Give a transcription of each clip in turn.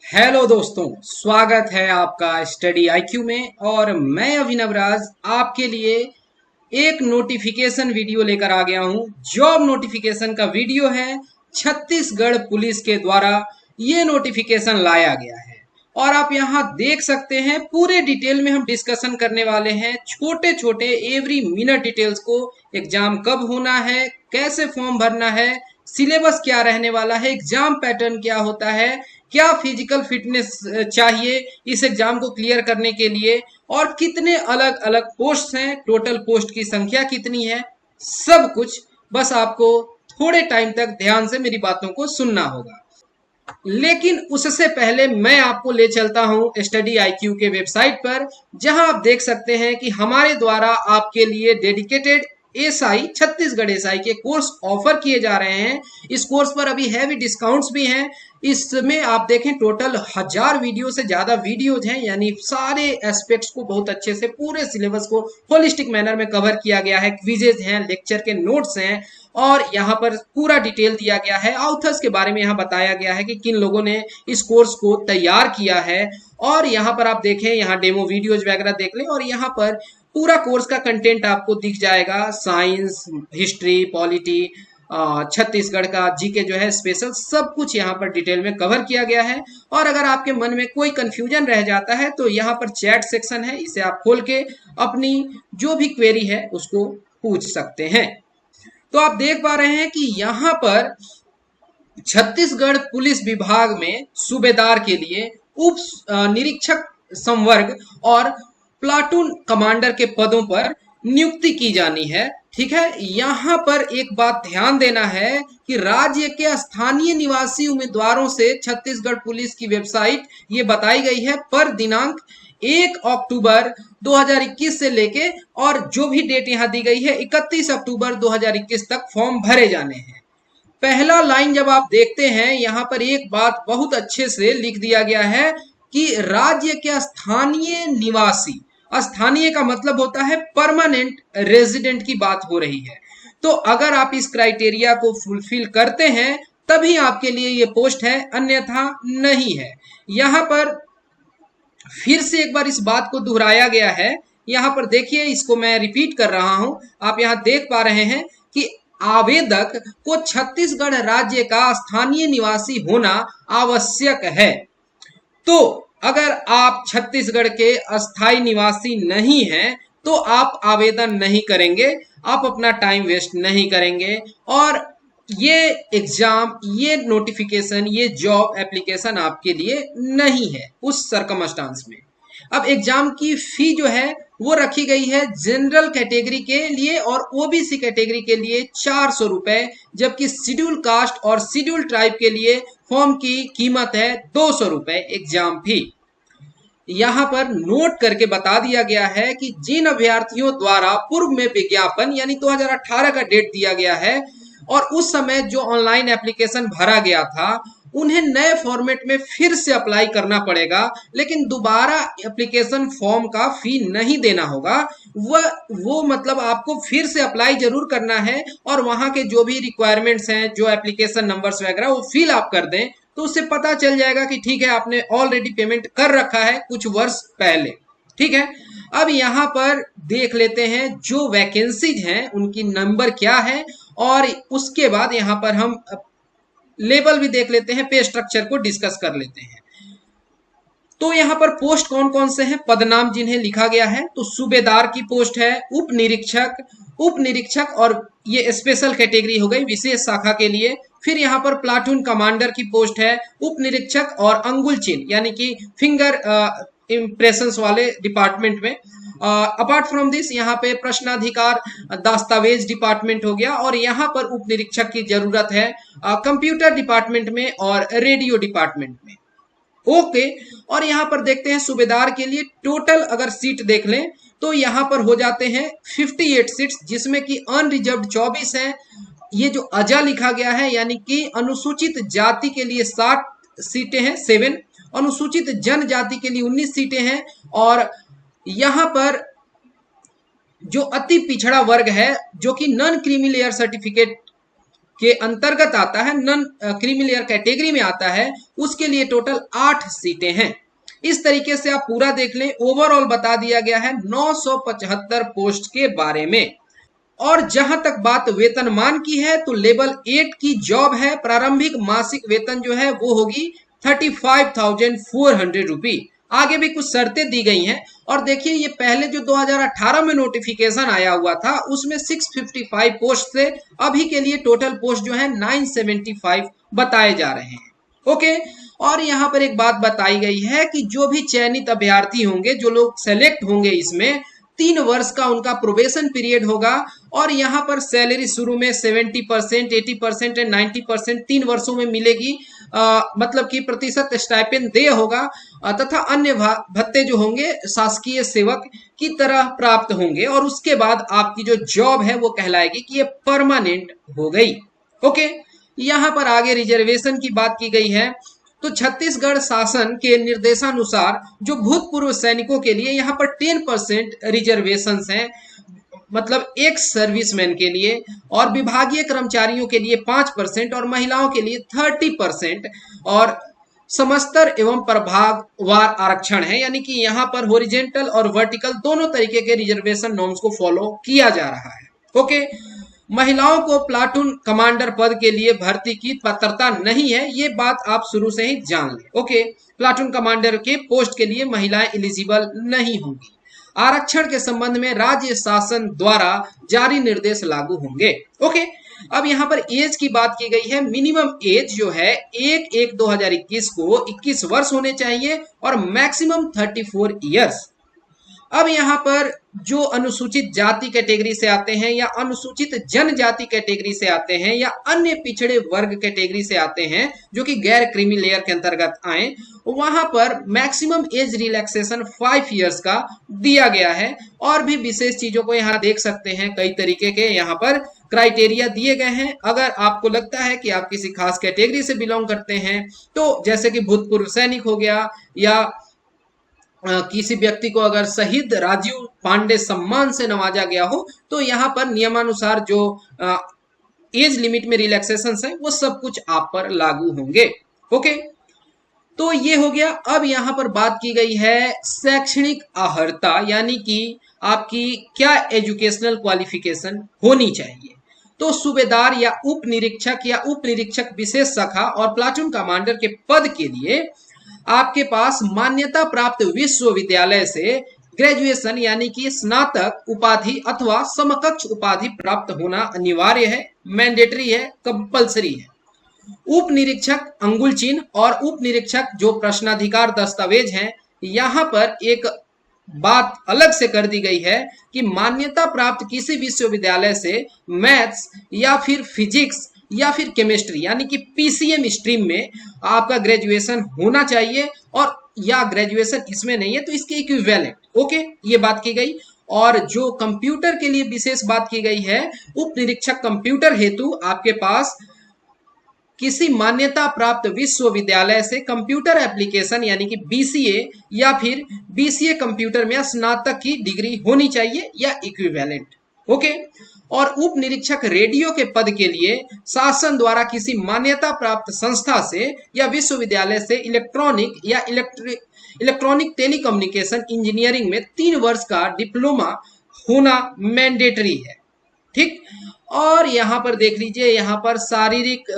Hello दोस्तों, स्वागत है आपका स्टडी आईक्यू में। और मैं अभिनव राज आपके लिए एक नोटिफिकेशन वीडियो लेकर आ गया हूं। जॉब नोटिफिकेशन का वीडियो है। छत्तीसगढ़ पुलिस के द्वारा ये नोटिफिकेशन लाया गया है और आप यहां देख सकते हैं। पूरे डिटेल में हम डिस्कशन करने वाले हैं, छोटे छोटे एवरी मिनट डिटेल्स को। एग्जाम कब होना है, कैसे फॉर्म भरना है, सिलेबस क्या रहने वाला है, एग्जाम पैटर्न क्या होता है, क्या फिजिकल फिटनेस चाहिए इस एग्जाम को क्लियर करने के लिए, और कितने अलग अलग पोस्ट हैं, टोटल पोस्ट की संख्या कितनी है, सब कुछ। बस आपको थोड़े टाइम तक ध्यान से मेरी बातों को सुनना होगा। लेकिन उससे पहले मैं आपको ले चलता हूं स्टडी आईक्यू के वेबसाइट पर, जहां आप देख सकते हैं कि हमारे द्वारा आपके लिए डेडिकेटेड एसआई, छत्तीसगढ़ एसआई के कोर्स ऑफर किए जा रहे हैं। इस कोर्स पर अभी हैवी डिस्काउंट्स भी हैं। इसमें आप देखें टोटल 1000 वीडियो से ज्यादा वीडियोज हैं, यानी सारे एस्पेक्ट्स को बहुत अच्छे से, पूरे सिलेबस को होलिस्टिक मैनर में कवर किया गया है। क्विजेज हैं, लेक्चर के नोट्स हैं और यहाँ पर पूरा डिटेल दिया गया है। ऑथर्स के बारे में यहाँ बताया गया है कि किन लोगों ने इस कोर्स को तैयार किया है। और यहाँ पर आप देखें, यहाँ डेमो वीडियोज वगैरह देख लें और यहाँ पर पूरा कोर्स का कंटेंट आपको दिख जाएगा। साइंस, हिस्ट्री, पॉलिटी, छत्तीसगढ़ का जीके जो है स्पेशल, सब कुछ यहाँ पर डिटेल में कवर किया गया है। और अगर आपके मन में कोई कंफ्यूजन रह जाता है तो यहाँ पर चैट सेक्शन है, इसे आप खोल के अपनी जो भी क्वेरी है उसको पूछ सकते हैं। तो आप देख पा रहे हैं कि यहाँ पर छत्तीसगढ़ पुलिस विभाग में सूबेदार के लिए उप निरीक्षक संवर्ग और प्लाटून कमांडर के पदों पर नियुक्ति की जानी है। ठीक है, यहाँ पर एक बात ध्यान देना है कि राज्य के स्थानीय निवासी उम्मीदवारों से छत्तीसगढ़ पुलिस की वेबसाइट ये बताई गई है पर दिनांक 1 अक्टूबर 2021 से लेके, और जो भी डेट यहाँ दी गई है 31 अक्टूबर 2021 तक फॉर्म भरे जाने हैं। पहला लाइन जब आप देखते हैं, यहाँ पर एक बात बहुत अच्छे से लिख दिया गया है कि राज्य के स्थानीय निवासी, स्थानीय का मतलब होता है परमानेंट रेजिडेंट की बात हो रही है। तो अगर आप इस क्राइटेरिया को फुलफिल करते हैं तभी आपके लिए ये पोस्ट है, अन्यथा नहीं है। यहाँ पर फिर से एक बार इस बात को दोहराया गया है। यहाँ पर देखिए, इसको मैं रिपीट कर रहा हूं। आप यहाँ देख पा रहे हैं कि आवेदक को छत्तीसगढ़ राज्य का स्थानीय निवासी होना आवश्यक है। तो अगर आप छत्तीसगढ़ के अस्थायी निवासी नहीं हैं तो आप आवेदन नहीं करेंगे, आप अपना टाइम वेस्ट नहीं करेंगे। और ये एग्जाम, ये नोटिफिकेशन, ये जॉब एप्लीकेशन आपके लिए नहीं है उस सरकमस्टांस में। अब एग्जाम की फी जो है वो रखी गई है जनरल कैटेगरी के लिए और ओबीसी कैटेगरी के लिए 400 रुपए, जबकि शेड्यूल कास्ट और शेड्यूल ट्राइब के लिए फॉर्म की कीमत है 200 रुपए एग्जाम फी। यहाँ पर नोट करके बता दिया गया है कि जिन अभ्यर्थियों द्वारा पूर्व में विज्ञापन यानी 2018 का डेट दिया गया है और उस समय जो ऑनलाइन एप्लीकेशन भरा गया था, उन्हें नए फॉर्मेट में फिर से अप्लाई करना पड़ेगा, लेकिन दोबारा एप्लीकेशन फॉर्म का फी नहीं देना होगा। वो मतलब आपको फिर से अप्लाई जरूर करना है और वहां के जो भी रिक्वायरमेंट्स हैं, जो एप्लीकेशन नंबर्स वगैरह, वो फिल आप कर दें तो उससे पता चल जाएगा कि ठीक है, आपने ऑलरेडी पेमेंट कर रखा है कुछ वर्ष पहले। ठीक है, अब यहाँ पर देख लेते हैं जो वैकेंसीज हैं उनकी नंबर क्या है, और उसके बाद यहाँ पर हम लेवल भी देख लेते हैं, पे स्ट्रक्चर को डिस्कस कर लेते हैं। तो यहाँ पर पोस्ट कौन कौन से हैं, पदनाम जिन्हें लिखा गया है, तो सूबेदार की पोस्ट है, उप निरीक्षक और ये स्पेशल कैटेगरी हो गई, विशेष शाखा के लिए। फिर यहाँ पर प्लाटून कमांडर की पोस्ट है, उप निरीक्षक और अंगुल चिन्ह यानी कि फिंगर इम्प्रेशंस वाले डिपार्टमेंट में। अपार्ट फ्रॉम दिस यहाँ पे प्रश्नाधिकार दस्तावेज डिपार्टमेंट हो गया, और यहाँ पर उप निरीक्षक की जरूरत है कंप्यूटर डिपार्टमेंट में और रेडियो डिपार्टमेंट में। ओके, और यहाँ पर देखते हैं सूबेदार के लिए टोटल अगर सीट देख लें तो यहाँ पर हो जाते हैं 58 सीट्स, जिसमें कि अनरिजर्व्ड 24 है। ये जो अजा लिखा गया है यानी कि अनुसूचित जाति के लिए 60 सीटें हैं, 7, अनुसूचित जनजाति के लिए 19 सीटें हैं, और यहाँ पर जो अति पिछड़ा वर्ग है, जो कि नॉन क्रीमी लेयर सर्टिफिकेट के अंतर्गत आता है, नॉन क्रीमी लेयर कैटेगरी में आता है, उसके लिए टोटल 8 सीटें हैं। इस तरीके से आप पूरा देख लें। ओवरऑल बता दिया गया है 975 पोस्ट के बारे में। और जहां तक बात वेतनमान की है तो लेवल 8 की जॉब है। प्रारंभिक मासिक वेतन जो है वो होगी 35,400 रुपी। आगे भी कुछ शर्तें दी गई हैं। और देखिए ये पहले जो 2018 में नोटिफिकेशन आया हुआ था उसमें 655 पोस्ट थे, अभी के लिए टोटल पोस्ट जो है 975 बताए जा रहे हैं। ओके, और यहाँ पर एक बात बताई गई है कि जो भी चयनित अभ्यर्थी होंगे, जो लोग सेलेक्ट होंगे, इसमें 3 वर्ष का उनका प्रोबेशन पीरियड होगा। और यहाँ पर सैलरी शुरू में 70%, 80% एंड 90% 3 वर्षों में मिलेगी। मतलब कि प्रतिशत स्टाइपेंड दे होगा तथा अन्य भत्ते जो होंगे शासकीय सेवक की तरह प्राप्त होंगे। और उसके बाद आपकी जो जॉब है वो कहलाएगी कि ये परमानेंट हो गई। ओके, यहाँ पर आगे रिजर्वेशन की बात की गई है। तो छत्तीसगढ़ शासन के निर्देशानुसार जो भूतपूर्व सैनिकों के लिए यहाँ पर 10% रिजर्वेशन हैं, मतलब एक सर्विसमैन के लिए, और विभागीय कर्मचारियों के लिए 5% और महिलाओं के लिए 30%, और समस्तर एवं प्रभागवार आरक्षण है। यानी कि यहाँ पर हॉरिजॉन्टल और वर्टिकल दोनों तरीके के रिजर्वेशन नॉर्म्स को फॉलो किया जा रहा है। ओके, महिलाओं को प्लाटून कमांडर पद के लिए भर्ती की पात्रता नहीं है, ये बात आप शुरू से ही जान लें। ओके, प्लाटून कमांडर के पोस्ट के लिए महिलाएं एलिजिबल नहीं होंगी। आरक्षण के संबंध में राज्य शासन द्वारा जारी निर्देश लागू होंगे। ओके, अब यहाँ पर एज की बात की गई है। मिनिमम एज जो है 1/1/2021 को 21 वर्ष होने चाहिए और मैक्सिमम 34 ईयर्स। अब यहाँ पर जो अनुसूचित जाति कैटेगरी से आते हैं या अनुसूचित जनजाति कैटेगरी से आते हैं या अन्य पिछड़े वर्ग कैटेगरी से आते हैं जो कि गैर क्रीमी लेयर के अंतर्गत आए, वहां पर मैक्सिमम एज रिलैक्सेशन 5 इयर्स का दिया गया है। और भी विशेष चीजों को यहाँ देख सकते हैं, कई तरीके के यहाँ पर क्राइटेरिया दिए गए हैं। अगर आपको लगता है कि आप किसी खास कैटेगरी से बिलोंग करते हैं, तो जैसे कि भूतपूर्व सैनिक हो गया, या किसी व्यक्ति को अगर शहीद राजीव पांडे सम्मान से नवाजा गया हो, तो यहाँ पर नियमानुसार जो एज लिमिट में रिलैक्सेशन है वो सब कुछ आप पर लागू होंगे। ओके, तो ये हो गया। अब यहाँ पर बात की गई है शैक्षणिक अर्हता, यानी कि आपकी क्या एजुकेशनल क्वालिफिकेशन होनी चाहिए। तो सूबेदार या उप निरीक्षक विशेष शाखा और प्लाटून कमांडर के पद के लिए आपके पास मान्यता प्राप्त विश्वविद्यालय से ग्रेजुएशन यानी कि स्नातक उपाधि अथवा समकक्ष उपाधि प्राप्त होना अनिवार्य है, मैंडेटरी है, कंपलसरी है। उप निरीक्षक अंगुल चिन्ह और उप निरीक्षक जो प्रश्नाधिकार दस्तावेज हैं, यहाँ पर एक बात अलग से कर दी गई है कि मान्यता प्राप्त किसी विश्वविद्यालय से मैथ्स या फिर फिजिक्स या फिर केमिस्ट्री यानी कि पीसीएम स्ट्रीम में आपका ग्रेजुएशन होना चाहिए, और या ग्रेजुएशन इसमें नहीं है तो इसके इक्विवेलेंट। ओके, ये बात की गई। और जो कंप्यूटर के लिए विशेष बात की गई है, उप निरीक्षक कंप्यूटर हेतु आपके पास किसी मान्यता प्राप्त विश्वविद्यालय से कंप्यूटर एप्लीकेशन यानी कि बीसीए या फिर बीसीए कंप्यूटर में स्नातक की डिग्री होनी चाहिए या इक्विवेलेंट। ओके, और उप निरीक्षक रेडियो के पद के लिए शासन द्वारा किसी मान्यता प्राप्त संस्था से या विश्वविद्यालय से इलेक्ट्रॉनिक टेलीकम्युनिकेशन इंजीनियरिंग में 3 वर्ष का डिप्लोमा होना मैंडेटरी है। ठीक, और यहाँ पर देख लीजिए, यहाँ पर शारीरिक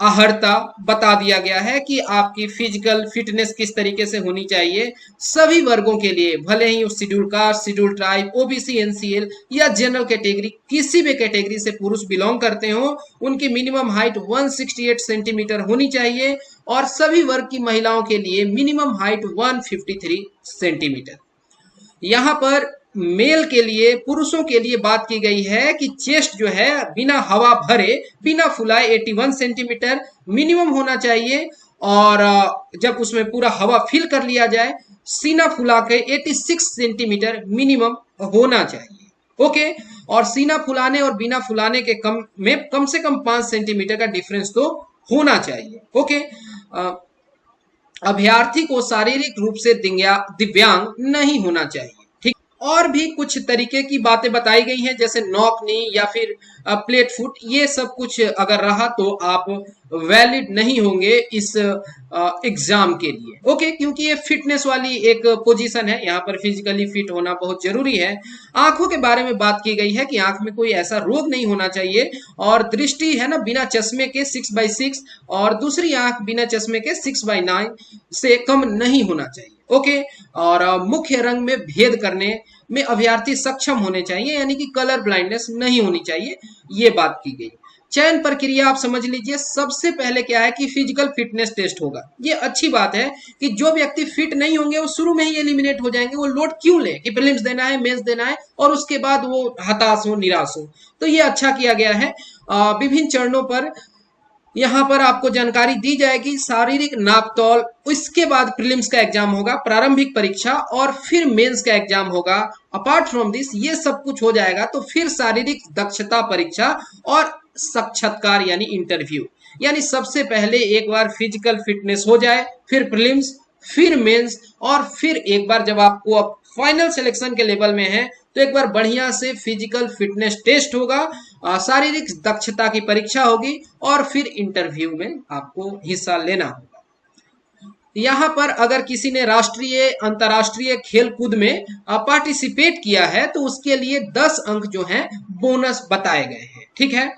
अर्हता बता दिया गया है कि आपकी फिजिकल फिटनेस किस तरीके से होनी चाहिए सभी वर्गों के लिए, भले ही schedule caste, schedule tribe, OBC, NCL या जनरल कैटेगरी, किसी भी कैटेगरी से पुरुष बिलोंग करते हो, उनकी मिनिमम हाइट 168 सेंटीमीटर होनी चाहिए और सभी वर्ग की महिलाओं के लिए मिनिमम हाइट 153 सेंटीमीटर। यहाँ पर मेल के लिए, पुरुषों के लिए बात की गई है कि चेस्ट जो है बिना हवा भरे, बिना फुलाए 81 सेंटीमीटर मिनिमम होना चाहिए, और जब उसमें पूरा हवा फिल कर लिया जाए सीना फुला के 86 सेंटीमीटर मिनिमम होना चाहिए। ओके, और सीना फुलाने और बिना फुलाने के कम से कम 5 सेंटीमीटर का डिफरेंस तो होना चाहिए। ओके, अभ्यर्थी को शारीरिक रूप से दिव्यांग नहीं होना चाहिए। और भी कुछ तरीके की बातें बताई गई हैं, जैसे नॉक नी या फिर प्लेट फुट, ये सब कुछ अगर रहा तो आप वैलिड नहीं होंगे इस एग्जाम के लिए। ओके, क्योंकि ये फिटनेस वाली एक पोजीशन है, यहाँ पर फिजिकली फिट होना बहुत जरूरी है। आंखों के बारे में बात की गई है कि आंख में कोई ऐसा रोग नहीं होना चाहिए, और दृष्टि है ना बिना चश्मे के 6/6 और दूसरी आंख बिना चश्मे के 6/9 से कम नहीं होना चाहिए। ओके, और मुख्य रंग में भेद करने में अभ्यर्थी सक्षम होने चाहिए, यानी कि कलर ब्लाइंडनेस नहीं होनी चाहिए, ये बात की गई। चयन प्रक्रिया आप समझ लीजिए, सबसे पहले क्या है कि फिजिकल फिटनेस टेस्ट होगा। ये अच्छी बात है कि जो व्यक्ति फिट नहीं होंगे वो शुरू में ही एलिमिनेट हो जाएंगे। वो लोड क्यों ले कि प्रीलिम्स देना है, मेंस देना है और उसके बाद वो हताश हो, निराश हो। तो ये अच्छा किया गया है। विभिन्न चरणों पर यहाँ पर आपको जानकारी दी जाएगी। शारीरिक नापतोल, इसके बाद प्रीलिम्स का एग्जाम होगा, प्रारंभिक परीक्षा, और फिर मेंस का एग्जाम होगा। अपार्ट फ्रॉम दिस ये सब कुछ हो जाएगा तो फिर शारीरिक दक्षता परीक्षा और साक्षात्कार यानी इंटरव्यू। यानी सबसे पहले एक बार फिजिकल फिटनेस हो जाए, फिर प्रीलिम्स, फिर मेंस, और फिर एक बार जब आपको अब फाइनल सिलेक्शन के लेवल में है तो एक बार बढ़िया से फिजिकल फिटनेस टेस्ट होगा, शारीरिक दक्षता की परीक्षा होगी, और फिर इंटरव्यू में आपको हिस्सा लेना होगा। यहाँ पर अगर किसी ने राष्ट्रीय अंतर्राष्ट्रीय खेल कूद में पार्टिसिपेट किया है तो उसके लिए 10 अंक जो हैं बोनस बताए गए हैं। ठीक है,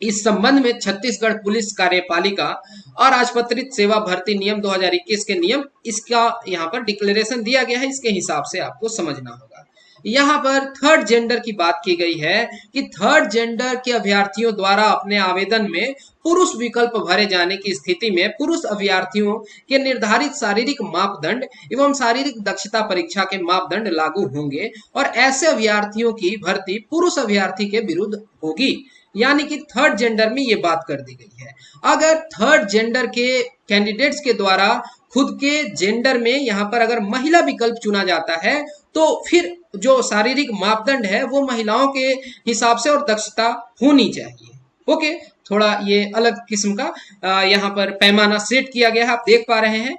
इस संबंध में छत्तीसगढ़ पुलिस कार्यपालिका और राजपत्रित सेवा भर्ती नियम 2021 के नियम, इसका यहाँ पर डिक्लेरेशन दिया गया है, इसके हिसाब से आपको समझना होगा। यहाँ पर थर्ड जेंडर की बात की गई है कि थर्ड जेंडर के अभ्यर्थियों द्वारा अपने आवेदन में पुरुष विकल्प भरे जाने की स्थिति में पुरुष अभ्यर्थियों के निर्धारित शारीरिक मापदंड एवं शारीरिक दक्षता परीक्षा के मापदंड लागू होंगे, और ऐसे अभ्यर्थियों की भर्ती पुरुष अभ्यर्थी के विरुद्ध होगी। यानी कि थर्ड जेंडर में ये बात कर दी गई है। अगर थर्ड जेंडर के कैंडिडेट्स के द्वारा खुद के जेंडर में यहाँ पर अगर महिला विकल्प चुना जाता है तो फिर जो शारीरिक मापदंड है वो महिलाओं के हिसाब से और दक्षता होनी चाहिए। ओके, थोड़ा ये अलग किस्म का यहाँ पर पैमाना सेट किया गया है, आप देख पा रहे हैं।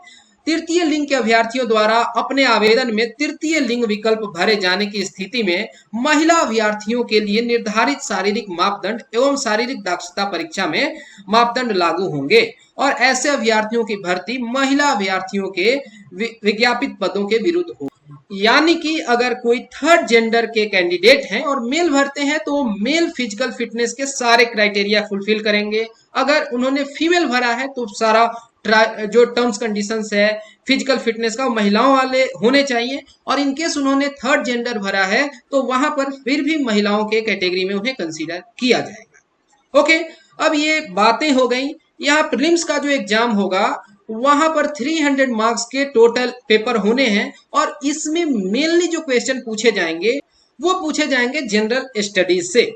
तृतीय लिंग के अभ्यर्थियों द्वारा अपने आवेदन में तृतीय लिंग विकल्प भरे जाने की स्थिति में महिला अभ्यर्थियों के लिए निर्धारित शारीरिक मापदंड एवं शारीरिक दक्षता परीक्षा में मापदंड लागू होंगे, और ऐसे अभ्यर्थियों की भर्ती महिला अभ्यर्थियों के विज्ञापित पदों के विरुद्ध हो। यानी कि अगर कोई थर्ड जेंडर के कैंडिडेट हैं और मेल भरते हैं तो मेल फिजिकल फिटनेस के सारे क्राइटेरिया फुलफिल करेंगे। अगर उन्होंने फीमेल भरा है तो सारा जो टर्म्स कंडीशंस है फिजिकल फिटनेस का महिलाओं वाले होने चाहिए, और इनकेस उन्होंने थर्ड जेंडर भरा है तो वहां पर फिर भी महिलाओं के कैटेगरी में उन्हें कंसीडर किया जाएगा। ओके, अब ये बातें हो गई। यहाँ प्रीलिम्स का जो एग्जाम होगा वहां पर 300 मार्क्स के टोटल पेपर होने हैं, और इसमें मेनली जो क्वेश्चन पूछे जाएंगे वो पूछे जाएंगे जनरल स्टडीज से।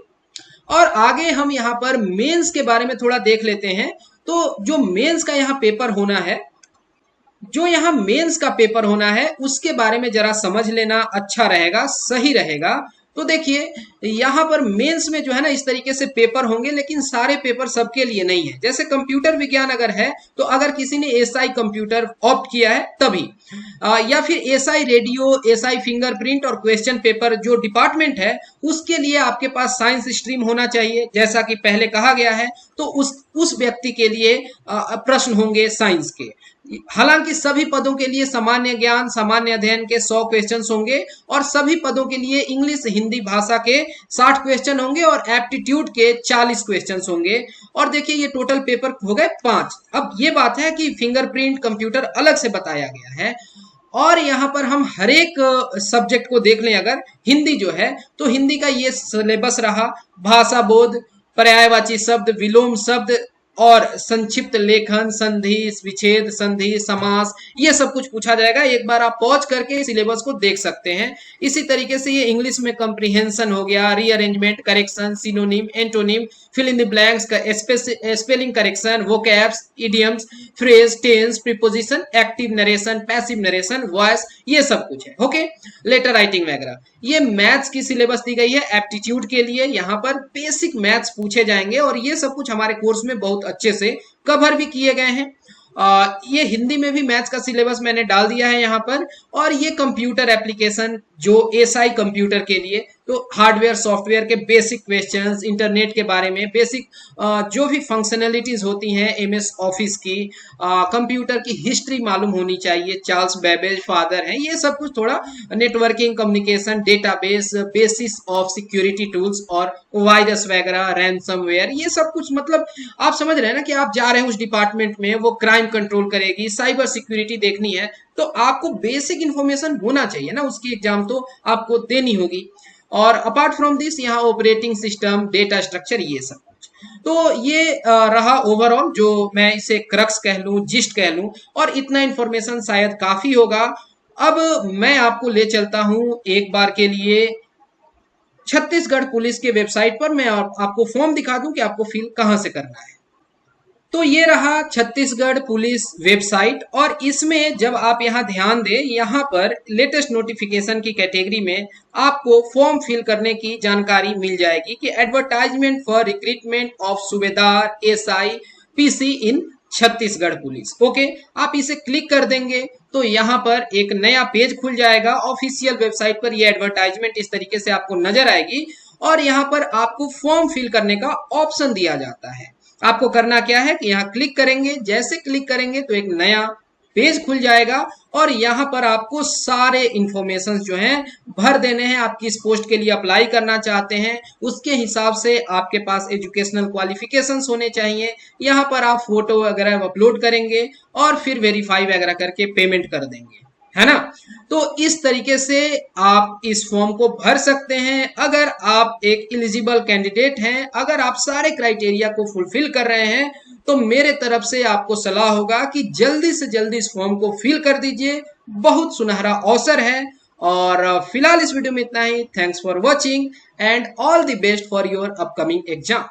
और आगे हम यहाँ पर मेंस के बारे में थोड़ा देख लेते हैं। तो जो मेंस का यहाँ पेपर होना है, जो यहाँ मेंस का पेपर होना है उसके बारे में जरा समझ लेना अच्छा रहेगा, सही रहेगा। तो देखिए यहाँ पर मेंस में जो है ना इस तरीके से पेपर होंगे, लेकिन सारे पेपर सबके लिए नहीं है। जैसे कंप्यूटर विज्ञान अगर है तो अगर किसी ने एसआई कंप्यूटर ऑप्ट किया है तभी, या फिर एसआई रेडियो, एसआई फिंगरप्रिंट और क्वेश्चन पेपर जो डिपार्टमेंट है उसके लिए आपके पास साइंस स्ट्रीम होना चाहिए, जैसा कि पहले कहा गया है। तो उस व्यक्ति के लिए प्रश्न होंगे साइंस के। हालांकि सभी पदों के लिए सामान्य ज्ञान, सामान्य अध्ययन के 100 क्वेश्चंस होंगे, और सभी पदों के लिए इंग्लिश हिंदी भाषा के 60 क्वेश्चन होंगे, और एप्टीट्यूड के 40 क्वेश्चंस होंगे। और देखिए ये टोटल पेपर हो गए 5। अब ये बात है कि फिंगरप्रिंट कंप्यूटर अलग से बताया गया है। और यहाँ पर हम हर एक सब्जेक्ट को देख लें, अगर हिंदी जो है तो हिंदी का ये सिलेबस रहा, भाषा बोध, पर्यायवाची शब्द, विलोम शब्द और संक्षिप्त लेखन, संधि विच्छेद, संधि समास, ये सब कुछ पूछा जाएगा। एक बार आप पॉज करके सिलेबस को देख सकते हैं। इसी तरीके से ये इंग्लिश में कॉम्प्रिहेंशन हो गया, rearrangement, correction, synonym, antonym, fill in the blanks का spelling correction, vocabs, idioms, phrase, tense, preposition, active narration, passive narration, voice, ये सब कुछ है। ओके, लेटर राइटिंग वगैरह। ये मैथ्स की सिलेबस दी गई है एप्टीट्यूड के लिए। यहाँ पर बेसिक मैथ्स पूछे जाएंगे, और ये सब कुछ हमारे कोर्स में बहुत अच्छे से कवर भी किए गए हैं। ये हिंदी में भी मैथ्स का सिलेबस मैंने डाल दिया है यहाँ पर। और ये कंप्यूटर एप्लीकेशन जो एसआई कंप्यूटर के लिए तो हार्डवेयर सॉफ्टवेयर के बेसिक क्वेश्चंस, इंटरनेट के बारे में बेसिक जो भी फंक्शनैलिटीज होती हैं एमएस ऑफिस की, कंप्यूटर की हिस्ट्री मालूम होनी चाहिए, चार्ल्स बेबेज फादर हैं, ये सब कुछ थोड़ा networking, communication, database, basis of security tools और वायरस वगैरह, रैंसमवेयर, ये सब कुछ मतलब आप समझ रहे हैं ना कि आप जा रहे हैं उस डिपार्टमेंट में, वो क्राइम कंट्रोल करेगी, साइबर सिक्योरिटी देखनी है, तो आपको बेसिक इंफॉर्मेशन होना चाहिए ना, उसकी एग्जाम तो आपको देनी होगी। और अपार्ट फ्रॉम दिस यहाँ ऑपरेटिंग सिस्टम, डेटा स्ट्रक्चर, ये सब कुछ। तो ये रहा ओवरऑल, जो मैं इसे क्रक्स कह लूं, जिस्ट कह लूं, और इतना इंफॉर्मेशन शायद काफी होगा। अब मैं आपको ले चलता हूं एक बार के लिए छत्तीसगढ़ पुलिस के वेबसाइट पर, मैं आपको फॉर्म दिखा दूं कि आपको फिल कहां से करना है। तो ये रहा छत्तीसगढ़ पुलिस वेबसाइट, और इसमें जब आप यहाँ ध्यान दें, यहाँ पर लेटेस्ट नोटिफिकेशन की कैटेगरी में आपको फॉर्म फिल करने की जानकारी मिल जाएगी कि एडवर्टाइजमेंट फॉर रिक्रूटमेंट ऑफ सूबेदार एसआई पीसी इन छत्तीसगढ़ पुलिस। ओके, आप इसे क्लिक कर देंगे तो यहाँ पर एक नया पेज खुल जाएगा। ऑफिशियल वेबसाइट पर ये एडवर्टाइजमेंट इस तरीके से आपको नजर आएगी, और यहाँ पर आपको फॉर्म फिल करने का ऑप्शन दिया जाता है। आपको करना क्या है कि यहाँ क्लिक करेंगे, जैसे क्लिक करेंगे तो एक नया पेज खुल जाएगा, और यहाँ पर आपको सारे इंफॉर्मेशन जो हैं भर देने हैं। आप किस पोस्ट के लिए अप्लाई करना चाहते हैं, उसके हिसाब से आपके पास एजुकेशनल क्वालिफिकेशंस होने चाहिए। यहाँ पर आप फोटो वगैरह अपलोड करेंगे और फिर वेरीफाई वगैरह करके पेमेंट कर देंगे, है ना। तो इस तरीके से आप इस फॉर्म को भर सकते हैं। अगर आप एक एलिजिबल कैंडिडेट हैं, अगर आप सारे क्राइटेरिया को फुलफिल कर रहे हैं, तो मेरे तरफ से आपको सलाह होगा कि जल्दी से जल्दी इस फॉर्म को फिल कर दीजिए। बहुत सुनहरा अवसर है। और फिलहाल इस वीडियो में इतना ही। Thanks for watching and all the best for your upcoming exam.